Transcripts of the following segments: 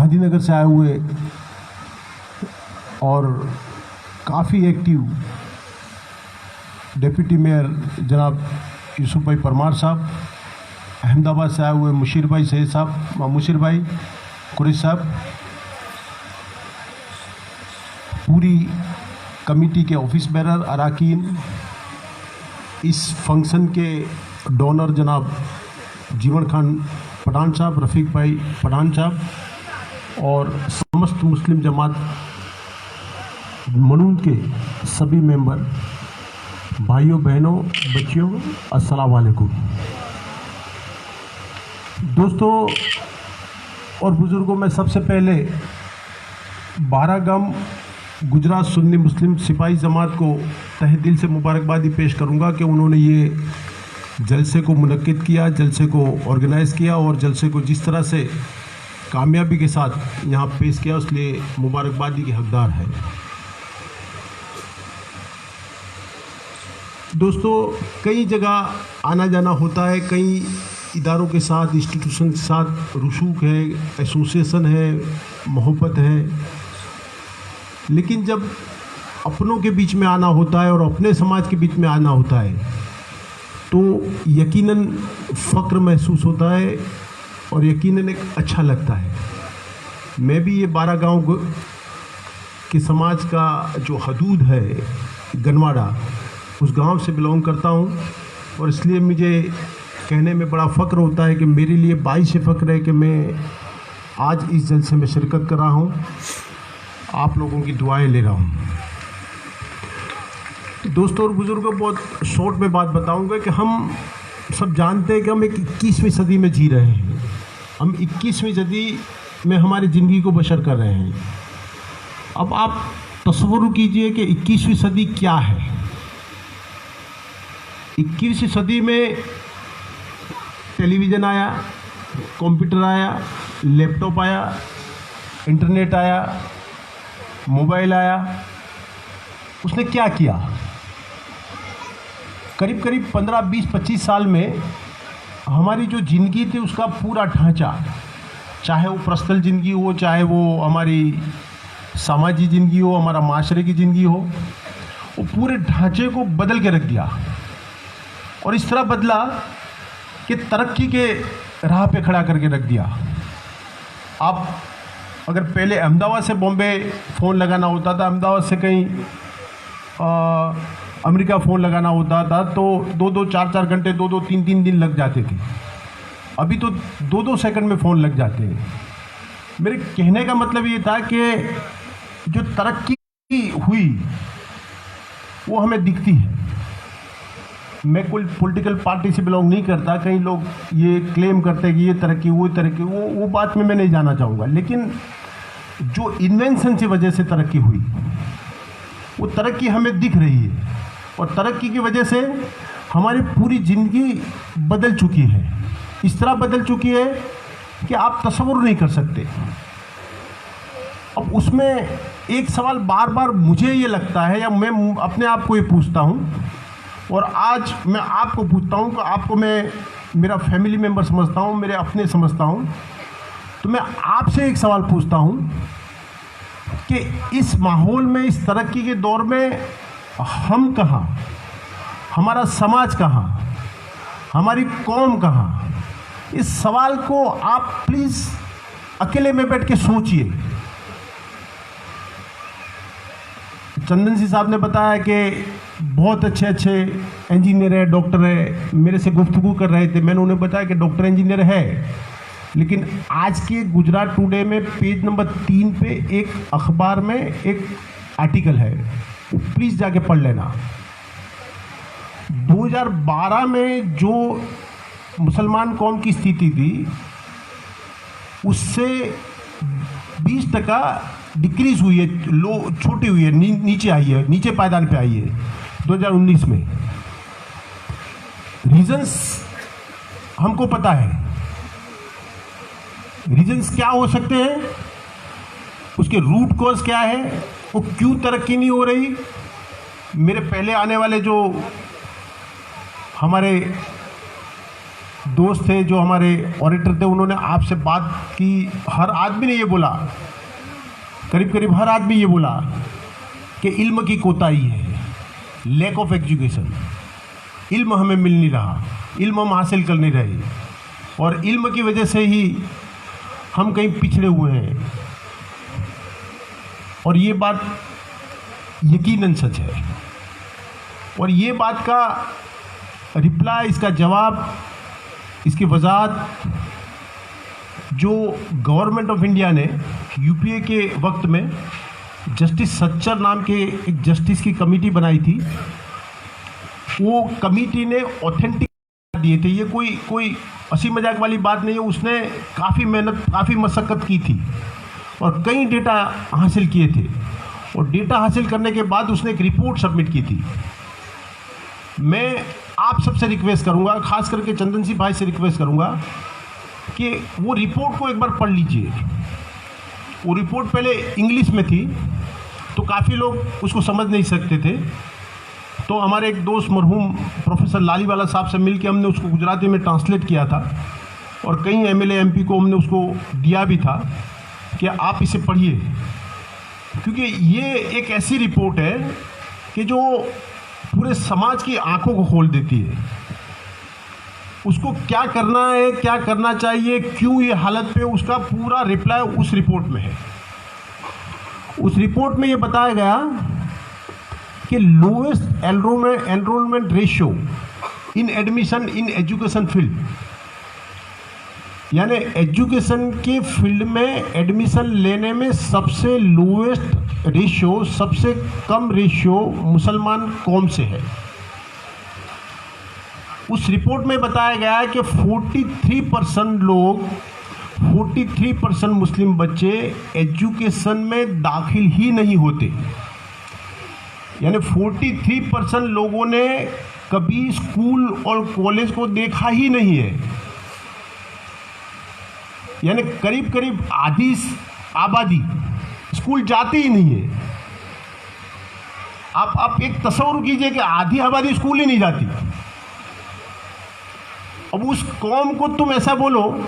गांधीनगर से आए हुए और काफ़ी एक्टिव डिप्टी मेयर जनाब यूसुफ भाई परमार साहब, अहमदाबाद से आए हुए मुशीर भाई सैयद साहब, मुशीर भाई कुरैश साहब, पूरी कमेटी के ऑफिस बेरर अराकीन, इस फंक्शन के डोनर जनाब जीवन खान पठान साहब, रफ़ीक भाई पठान साहब और समस्त मुस्लिम जमात मनून के सभी मेंबर, भाइयों बहनों बच्चियों, अस्सलाम वालेकुम। दोस्तों और बुज़ुर्गों, मैं सबसे पहले बारागाम गुजरात सुन्नी मुस्लिम सिपाही जमात को तहे दिल से मुबारकबादी पेश करूंगा कि उन्होंने ये जलसे को मुनक्किद किया, जलसे को ऑर्गेनाइज़ किया और जलसे को जिस तरह से कामयाबी के साथ यहाँ पेश किया, उसलिए मुबारकबादी के हकदार है। दोस्तों, कई जगह आना जाना होता है, कई इदारों के साथ, इंस्टीट्यूशन के साथ रसूख है, एसोसिएशन है, मोहब्बत है, लेकिन जब अपनों के बीच में आना होता है और अपने समाज के बीच में आना होता है तो यकीनन फ़क्र महसूस होता है और यकीनन एक अच्छा लगता है। मैं भी ये बारागांव के समाज का जो हदूद है गनवाड़ा, उस गांव से बिलोंग करता हूं और इसलिए मुझे कहने में बड़ा फ़क्र होता है कि मेरे लिए बाइश फ़क्र है कि मैं आज इस जलसे में शिरकत कर रहा हूं, आप लोगों की दुआएं ले रहा हूं। दोस्तों और बुज़ुर्गों, बहुत शॉर्ट में बात बताऊंगा कि हम सब जानते हैं कि हम एक 21वीं सदी में जी रहे हैं। हम 21वीं सदी में हमारी ज़िंदगी को बशर कर रहे हैं। अब आप तस्वुर कीजिए कि 21वीं सदी क्या है। 21वीं सदी में टेलीविज़न आया, कंप्यूटर आया, लैपटॉप आया, इंटरनेट आया, मोबाइल आया। उसने क्या किया? करीब करीब 15, 20, 25 साल में हमारी जो ज़िंदगी थी उसका पूरा ढांचा, चाहे वो पर्सनल ज़िंदगी हो, चाहे वो हमारी सामाजिक ज़िंदगी हो, हमारा माशरे की ज़िंदगी हो, वो पूरे ढांचे को बदल के रख दिया। और इस तरह बदला कि तरक्की के राह पे खड़ा करके रख दिया। आप अगर पहले अहमदाबाद से बॉम्बे फ़ोन लगाना होता था, अहमदाबाद से कहीं अमेरिका फ़ोन लगाना होता था तो 2-2, 4-4 घंटे, 2-2, 3-3 दिन लग जाते थे। अभी तो 2-2 सेकंड में फ़ोन लग जाते हैं। मेरे कहने का मतलब ये था कि जो तरक्की हुई वो हमें दिखती है। मैं कोई पॉलिटिकल पार्टी से बिलोंग नहीं करता, कई लोग ये क्लेम करते हैं कि ये तरक्की, वो बात में मैं नहीं जाना चाहूँगा, लेकिन जो इन्वेंशन की वजह से तरक्की हुई वो तरक्की हमें दिख रही है और तरक्की की वजह से हमारी पूरी ज़िंदगी बदल चुकी है। इस तरह बदल चुकी है कि आप तस्वुर नहीं कर सकते। अब उसमें एक सवाल बार बार मुझे ये लगता है, या मैं अपने आप को ये पूछता हूँ और आज मैं आपको पूछता हूँ कि आपको मैं मेरा फैमिली मेम्बर समझता हूँ, मेरे अपने समझता हूँ, तो मैं आपसे एक सवाल पूछता हूँ कि इस माहौल में, इस तरक्की के दौर में हम कहाँ, हमारा समाज कहाँ, हमारी कौम कहाँ? इस सवाल को आप प्लीज़ अकेले में बैठ के सोचिए। चंदन सिंह साहब ने बताया कि बहुत अच्छे अच्छे इंजीनियर है, डॉक्टर है, मेरे से गुफ्तगू कर रहे थे। मैंने उन्हें बताया कि डॉक्टर इंजीनियर है, लेकिन आज के गुजरात टुडे में पेज नंबर 3 पे एक अखबार में एक आर्टिकल है, प्लीज़ जाके पढ़ लेना। 2012 में जो मुसलमान कौम की स्थिति थी उससे 20% डिक्रीज हुई है, छोटी हुई है, नीचे आई है, नीचे पायदान पे आई है 2019 में। रीजंस हमको पता है, रीजंस क्या हो सकते हैं, उसके रूट कॉज क्या है, वो क्यों तरक्की नहीं हो रही। मेरे पहले आने वाले जो हमारे दोस्त थे जो हमारे ऑडिटर थे, उन्होंने आपसे बात की, हर आदमी ने ये बोला, करीब करीब हर आदमी ये बोला कि इल्म की कोताही है, लैक ऑफ एजुकेशन, इल्म हमें मिल नहीं रहा, इल्म हम हासिल कर नहीं रहे, और इल्म की वजह से ही हम कहीं पिछड़े हुए हैं। और ये बात यकीनन सच है। और ये बात का रिप्लाई, इसका जवाब, इसकी वजाहत जो गवर्नमेंट ऑफ इंडिया ने यूपीए के वक्त में जस्टिस सच्चर नाम के एक जस्टिस की कमेटी बनाई थी, वो कमेटी ने ऑथेंटिक दिए थे। ये कोई हंसी मजाक वाली बात नहीं है। उसने काफ़ी मेहनत, काफ़ी मशक्क़त की थी और कई डेटा हासिल किए थे, और डेटा हासिल करने के बाद उसने एक रिपोर्ट सबमिट की थी। मैं आप सबसे रिक्वेस्ट करूंगा, खास करके चंदन सिंह भाई से रिक्वेस्ट करूंगा कि वो रिपोर्ट को एक बार पढ़ लीजिए। वो रिपोर्ट पहले इंग्लिश में थी तो काफ़ी लोग उसको समझ नहीं सकते थे, तो हमारे एक दोस्त मरहूम प्रोफेसर लालीवाला साहब से मिलकर हमने उसको गुजराती में ट्रांसलेट किया था, और कई एमएलए एमपी को हमने उसको दिया भी था कि आप इसे पढ़िए, क्योंकि ये एक ऐसी रिपोर्ट है कि जो पूरे समाज की आंखों को खोल देती है। उसको क्या करना है, क्या करना चाहिए, क्यों ये हालत पे, उसका पूरा रिप्लाई उस रिपोर्ट में है। उस रिपोर्ट में ये बताया गया कि lowest enrolment ratio in admission in education field, यानी एजुकेशन के फील्ड में एडमिशन लेने में सबसे लोएस्ट रेशियो, सबसे कम रेशियो मुसलमान कौम से है। उस रिपोर्ट में बताया गया है कि 43% मुस्लिम बच्चे एजुकेशन में दाखिल ही नहीं होते, यानी 43% लोगों ने कभी स्कूल और कॉलेज को देखा ही नहीं है, यानी करीब करीब आधी आबादी स्कूल जाती ही नहीं है। आप एक तस्वीर कीजिए कि आधी आबादी स्कूल ही नहीं जाती। अब उस कौम को तुम ऐसा बोलो,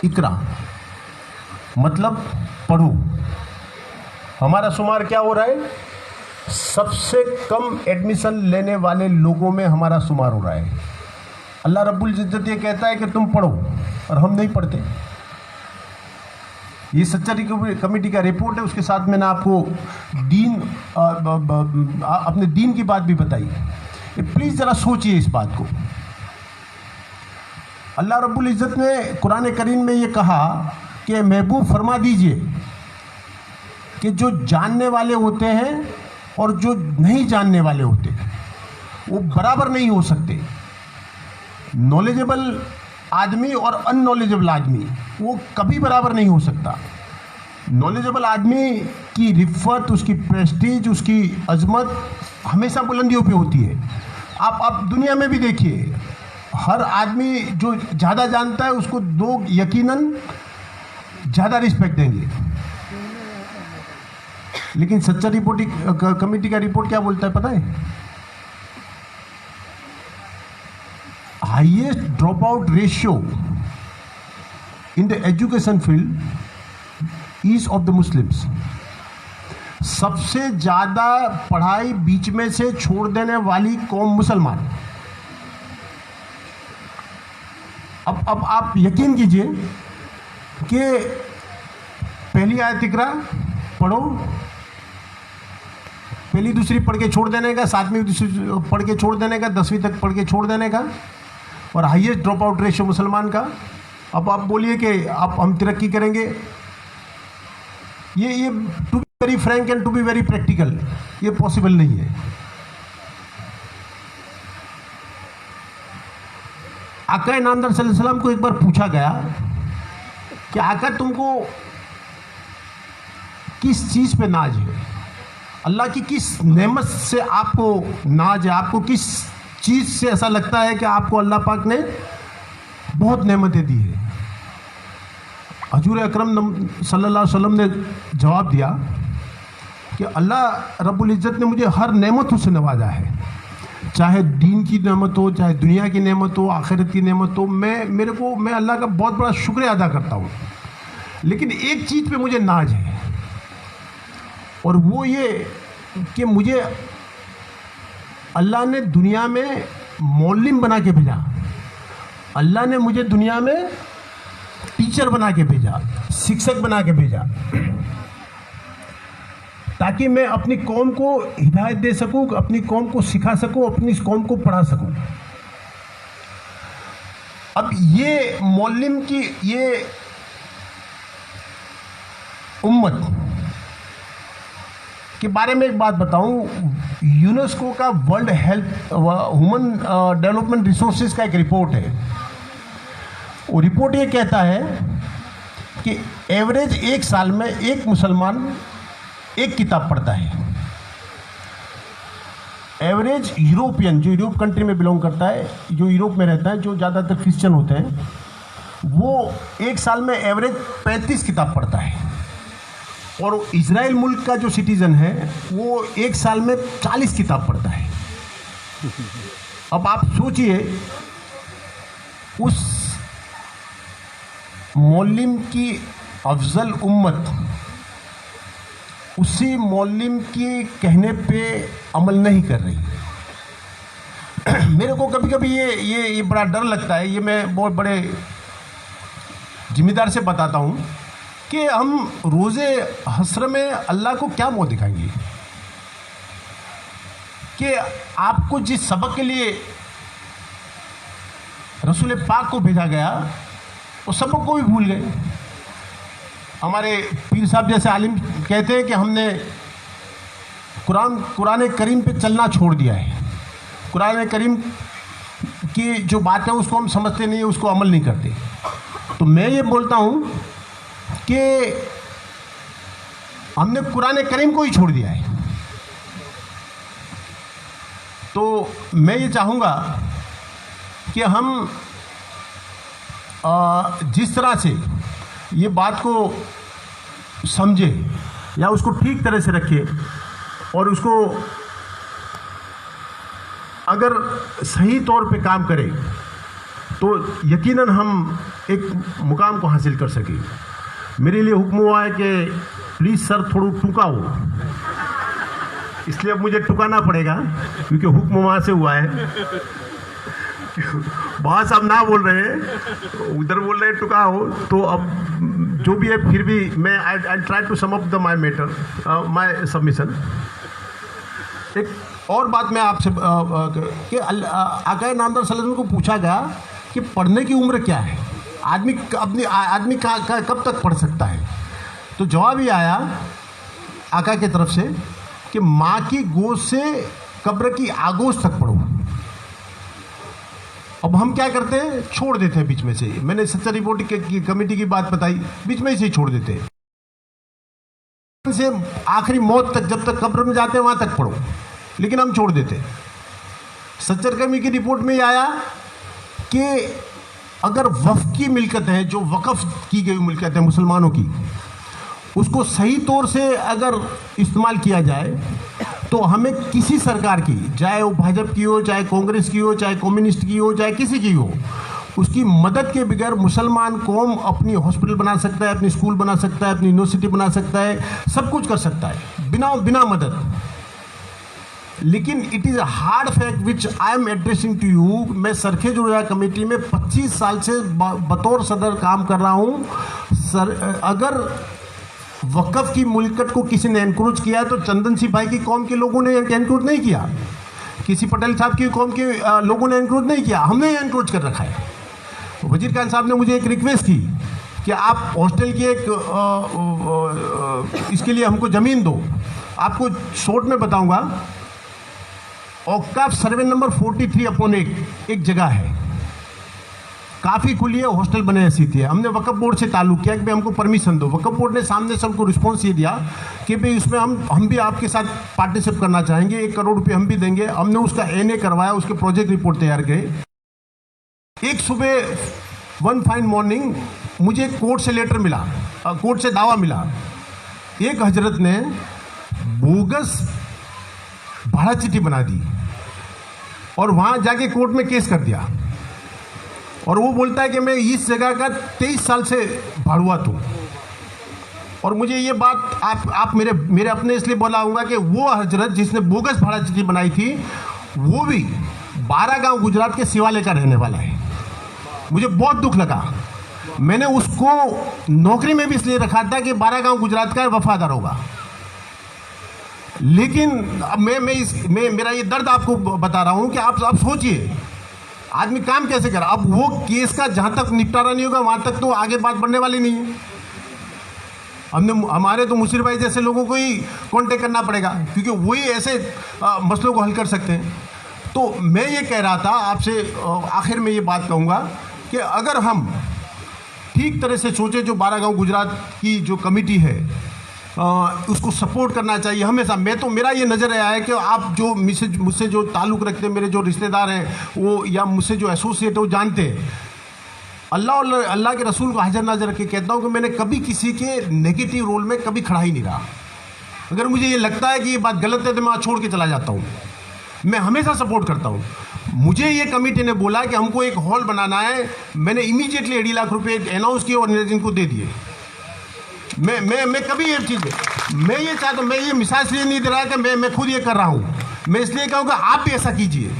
इकरा मतलब पढ़ो। हमारा शुमार क्या हो रहा है? सबसे कम एडमिशन लेने वाले लोगों में हमारा शुमार हो रहा है। अल्लाह रब्बुल इज्जत ये कहता है कि तुम पढ़ो, और हम नहीं पढ़ते। ये सच्चाई कमेटी का रिपोर्ट है, उसके साथ मैंने आपको अपने दीन की बात भी बताई। प्लीज़ ज़रा सोचिए इस बात को। अल्लाह रब्बुल इज़्ज़त ने कुरान करीम में ये कहा कि महबूब फरमा दीजिए कि जो जानने वाले होते हैं और जो नहीं जानने वाले होते वो बराबर नहीं हो सकते। नॉलेजेबल आदमी और अननॉलेजेबल आदमी वो कभी बराबर नहीं हो सकता। नॉलेजेबल आदमी की रिफ़त, उसकी प्रेस्टीज, उसकी अजमत हमेशा बुलंदियों पे होती है। आप दुनिया में भी देखिए, हर आदमी जो ज़्यादा जानता है उसको लोग यकीनन ज़्यादा रिस्पेक्ट देंगे। लेकिन सच्चा कमेटी का रिपोर्ट क्या बोलता है पता है? Highest drop out ratio in the education field is of the Muslims. सबसे ज़्यादा पढ़ाई बीच में से छोड़ देने वाली कौम मुसलमान। अब आप यकीन कीजिए कि पहली आयत इकरा पढ़ो, पहली दूसरी पढ़ के छोड़ देने का, सातवीं दूसरी पढ़ के छोड़ देने का, 10वीं तक पढ़ के छोड़ देने का, और हाईएस्ट ड्रॉप आउट रेशियो मुसलमान का। अब आप बोलिए कि हम तरक्की करेंगे। ये to be very frank and to be very practical, ये पॉसिबल नहीं है। आका इनामदार सल्लल्लाहु अलैहि वसल्लम को एक बार पूछा गया कि आका तुमको किस चीज़ पे नाज है, अल्लाह की किस नेमत से आपको नाज है, आपको किस चीज़ से ऐसा लगता है कि आपको अल्लाह पाक ने बहुत नेमतें दी है। हजूर अकरम सल्लल्लाहु अलैहि वसल्लम ने जवाब दिया कि अल्लाह रब्बुल इज़्ज़त ने मुझे हर नेमतों से नवाजा है, चाहे दीन की नेमत हो, चाहे दुनिया की नेमत हो, आखिरत की नेमत हो, मैं अल्लाह का बहुत बड़ा शुक्रिया अदा करता हूँ। लेकिन एक चीज़ पे मुझे नाज है, और वो ये कि मुझे अल्लाह ने दुनिया में मौलिम बना के भेजा, अल्लाह ने मुझे दुनिया में टीचर बना के भेजा, शिक्षक बना के भेजा, ताकि मैं अपनी कौम को हिदायत दे सकूं, अपनी कौम को सिखा सकूं, अपनी कौम को पढ़ा सकूं। अब ये मौलिम की ये उम्मत के बारे में एक बात बताऊं, यूनेस्को का world health human development resources का एक रिपोर्ट है। वो रिपोर्ट ये कहता है कि एवरेज एक साल में एक मुसलमान एक किताब पढ़ता है। एवरेज यूरोपियन, जो यूरोप कंट्री में बिलोंग करता है, जो यूरोप में रहता है, जो ज़्यादातर क्रिश्चियन होते हैं, वो एक साल में एवरेज 35 किताब पढ़ता है। और इजराइल मुल्क का जो सिटीज़न है वो एक साल में 40 किताब पढ़ता है। अब आप सोचिए, उस मौलिम की अफजल उम्मत उसी मौलिम के कहने पे अमल नहीं कर रही। मेरे को कभी कभी ये बड़ा डर लगता है, ये मैं बहुत बड़े जिम्मेदार से बताता हूँ कि हम रोज़े हस्र में अल्लाह को क्या मुँह दिखाएंगे कि आपको जिस सबक के लिए रसूल पाक को भेजा गया वो सबक को भी भूल गए। हमारे पीर साहब जैसे आलिम कहते हैं कि हमने कुरान करीम पे चलना छोड़ दिया है, कुरान करीम की जो बात है उसको हम समझते नहीं है, उसको अमल नहीं करते। तो मैं ये बोलता हूँ कि हमने कुरान करीम को ही छोड़ दिया है। तो मैं ये चाहूँगा कि हम जिस तरह से ये बात को समझे या उसको ठीक तरह से रखे, और उसको अगर सही तौर पे काम करें तो यकीनन हम एक मुकाम को हासिल कर सकें। मेरे लिए हुक्म हुआ है कि प्लीज़ सर थोड़ा टुका हो, इसलिए अब मुझे टुकाना पड़ेगा क्योंकि हुक्म वहाँ से हुआ है। बहुत साहब ना बोल रहे हैं, उधर बोल रहे हैं टुका हो, तो अब जो भी है फिर भी मैं I try to sum up the my matter, my submission. एक और बात मैं आपसे कि आका नामदार सल्लल्लाहु को पूछा गया कि पढ़ने की उम्र क्या है, आदमी कब तक पढ़ सकता है। तो जवाब ये आया आका की तरफ से कि माँ की गोद से कब्र की आगोश तक पढ़ो। अब हम क्या करते हैं, छोड़ देते हैं बीच में से। मैंने सच्चा रिपोर्ट की कमेटी की बात बताई, बीच में से ही छोड़ देते हैं। से आखिरी मौत तक, जब तक कब्र में जाते हैं वहां तक पढ़ो, लेकिन हम छोड़ देते हैं। सच्चर कमी की रिपोर्ट में आया कि अगर वक्फ की मिल्कत है, जो वक्फ की गई मिल्कत है मुसलमानों की, उसको सही तौर से अगर इस्तेमाल किया जाए तो हमें किसी सरकार की, चाहे वो भाजपा की हो, चाहे कांग्रेस की हो, चाहे कम्युनिस्ट की हो, चाहे किसी की हो, उसकी मदद के बगैर मुसलमान कौम अपनी हॉस्पिटल बना सकता है, अपनी स्कूल बना सकता है, अपनी यूनिवर्सिटी बना सकता है, सब कुछ कर सकता है बिना मदद। लेकिन it is a hard fact which I am addressing to you. मैं सरखे जुड़ा कमेटी में 25 साल से बतौर सदर काम कर रहा हूँ। सर, अगर वक़्फ़ की मुल्कत को किसी ने एनक्रोच किया तो चंदन सिंह भाई की कौम के लोगों ने एनक्रोच नहीं किया, किसी पटेल साहब की कौम के लोगों ने एनक्रोच नहीं किया, हमने एनक्रोच कर रखा है। वजीर खान साहब ने मुझे एक रिक्वेस्ट की कि आप हॉस्टल की एक इसके लिए हमको ज़मीन दो। आपको शॉर्ट में बताऊंगा, औकाफ सर्वे नंबर 43/1 एक जगह है, काफ़ी खुली है, हॉस्टल बने ऐसी थी। हमने वक्फ बोर्ड से ताल्लुक़ किया कि भाई हमको परमिशन दो। वक्फ बोर्ड ने सामने से हमको रिस्पॉन्स ये दिया कि भाई इसमें हम भी आपके साथ पार्टिसिपेट करना चाहेंगे, 1 करोड़ रुपये हम भी देंगे। हमने उसका एनए करवाया, उसके प्रोजेक्ट रिपोर्ट तैयार किए। एक सुबह वन फाइन मॉर्निंग मुझे कोर्ट से लेटर मिला, कोर्ट से दावा मिला, एक हजरत ने बोगस भाड़ा चिट्ठी बना दी और वहाँ जाके कोर्ट में केस कर दिया, और वो बोलता है कि मैं इस जगह का 23 साल से भाड़ुआ हूँ। और मुझे ये बात आप मेरे अपने इसलिए बोलाऊंगा कि वो हजरत जिसने बोगस भाड़ा चिट्ठी बनाई थी, वो भी 12 गांव गुजरात के शिवालय का रहने वाला है। मुझे बहुत दुख लगा। मैंने उसको नौकरी में भी इसलिए रखा था कि 12 गांव गुजरात का वफादार होगा। लेकिन अब मैं मेरा ये दर्द आपको बता रहा हूं कि आप सोचिए, आदमी काम कैसे करे। अब वो केस का जहां तक निपटारा नहीं होगा वहां तक तो आगे बात बढ़ने वाली नहीं है। हमारे तो मुशीर भाई जैसे लोगों को ही कांटेक्ट करना पड़ेगा, क्योंकि वही ऐसे मसलों को हल कर सकते हैं। तो मैं ये कह रहा था आपसे, आखिर में ये बात कहूँगा कि अगर हम ठीक तरह से सोचें, जो 12 गांव गुजरात की जो कमेटी है उसको सपोर्ट करना चाहिए हमेशा। मेरा ये नज़र आया है कि आप जो मुझसे जो ताल्लुक़ रखते हैं, मेरे जो रिश्तेदार हैं वो, या मुझसे जो एसोसिएट है वो जानते हैं, अल्लाह के रसूल को हाजिर नाज़र रख के कहता हूँ कि मैंने कभी किसी के नेगेटिव रोल में कभी खड़ा ही नहीं रहा। अगर मुझे ये लगता है कि ये बात गलत है तो मैं छोड़ के चला जाता हूँ। मैं हमेशा सपोर्ट करता हूँ। मुझे ये कमेटी ने बोला कि हमको एक हॉल बनाना है, मैंने इमीडिएटली 2.5 लाख रुपए अनाउंस किए और इनको दे दिए। मैं कभी ये चीज़, मैं ये चाहता हूँ, मैं ये मिसाल इसलिए नहीं दे रहा कि मैं खुद ये कर रहा हूँ। मैं इसलिए कहूँगा आप भी ऐसा कीजिए।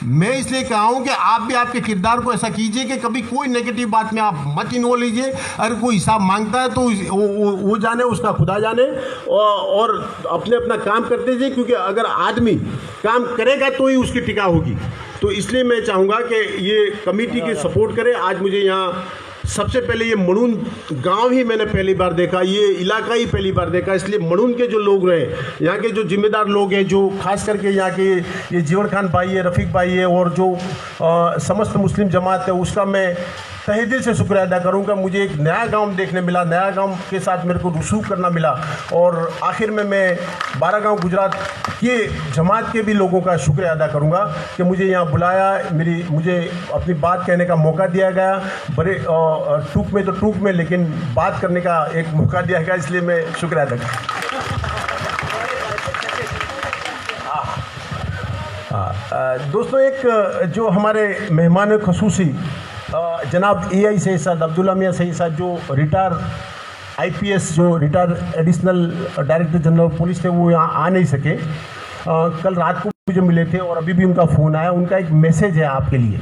मैं इसलिए कहा हूँ कि आप भी आपके किरदार को ऐसा कीजिए कि कभी कोई नेगेटिव बात में आप मत इन्वॉल्व लीजिए। अगर कोई हिसाब मांगता है तो वो जाने, उसका खुदा जाने, और अपना काम करते जाइए, क्योंकि अगर आदमी काम करेगा तो ही उसकी टिका होगी। तो इसलिए मैं चाहूँगा कि ये कमेटी की सपोर्ट करें। आज मुझे यहाँ सबसे पहले ये मणून गांव ही मैंने पहली बार देखा, ये इलाका ही पहली बार देखा। इसलिए मणून के जो लोग रहे, यहाँ के जो जिम्मेदार लोग हैं, जो खास करके यहाँ के ये जीवन खान भाई है, रफ़ीक भाई है, और जो समस्त मुस्लिम जमात है, उसका मैं तहे दिल से शुक्रिया अदा करूँगा। मुझे एक नया गांव देखने मिला, नया गांव के साथ मेरे को रसूख करना मिला। और आखिर में मैं 12 गांव गुजरात के जमात के भी लोगों का शुक्रिया अदा करूँगा कि मुझे यहाँ बुलाया, मुझे अपनी बात कहने का मौका दिया गया। बड़े टूक में लेकिन बात करने का एक मौका दिया गया, इसलिए मैं शुक्रिया अदा करूँ। दोस्तों, एक जो हमारे मेहमान खसूसी जनाब AI सैयद साहब, अब्दुल्ला मियाँ सैयद साहब, जो रिटायर IPS, जो retire additional director general police थे, वो यहाँ आ नहीं सके। कल रात को मुझे मिले थे और अभी भी उनका फ़ोन आया। उनका एक मैसेज है आपके लिए।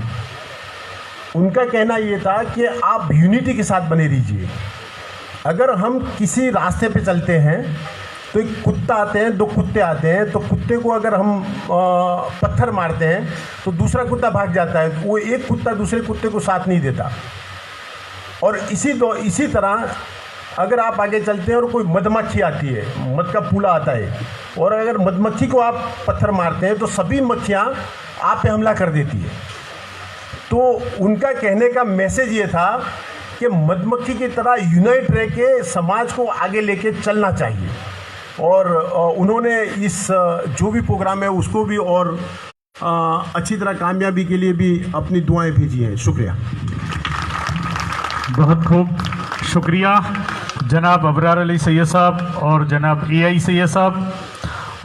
उनका कहना ये था कि आप यूनिटी के साथ बने रहिए। अगर हम किसी रास्ते पे चलते हैं तो एक कुत्ता आते हैं, 2 कुत्ते आते हैं, तो कुत्ते को अगर हम पत्थर मारते हैं तो दूसरा कुत्ता भाग जाता है, वो एक कुत्ता दूसरे कुत्ते को साथ नहीं देता। और इसी तरह अगर आप आगे चलते हैं और कोई मधुमक्खी आती है, मध का फूला आता है, और अगर मधुमक्खी को आप पत्थर मारते हैं तो सभी मक्खियाँ आप पे हमला कर देती है। तो उनका कहने का मैसेज ये था कि मधुमक्खी की तरह यूनाइट रह के समाज को आगे लेके चलना चाहिए। और उन्होंने इस जो भी प्रोग्राम है उसको भी और अच्छी तरह कामयाबी के लिए भी अपनी दुआएं भेजी हैं। शुक्रिया, बहुत खूब शुक्रिया जनाब अबरार अली सैयद साहब और जनाब AI सैयद साहब।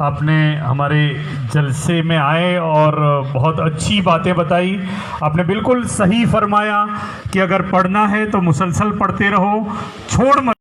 आपने हमारे जलसे में आए और बहुत अच्छी बातें बताई। आपने बिल्कुल सही फरमाया कि अगर पढ़ना है तो मुसलसल पढ़ते रहो, छोड़ मत।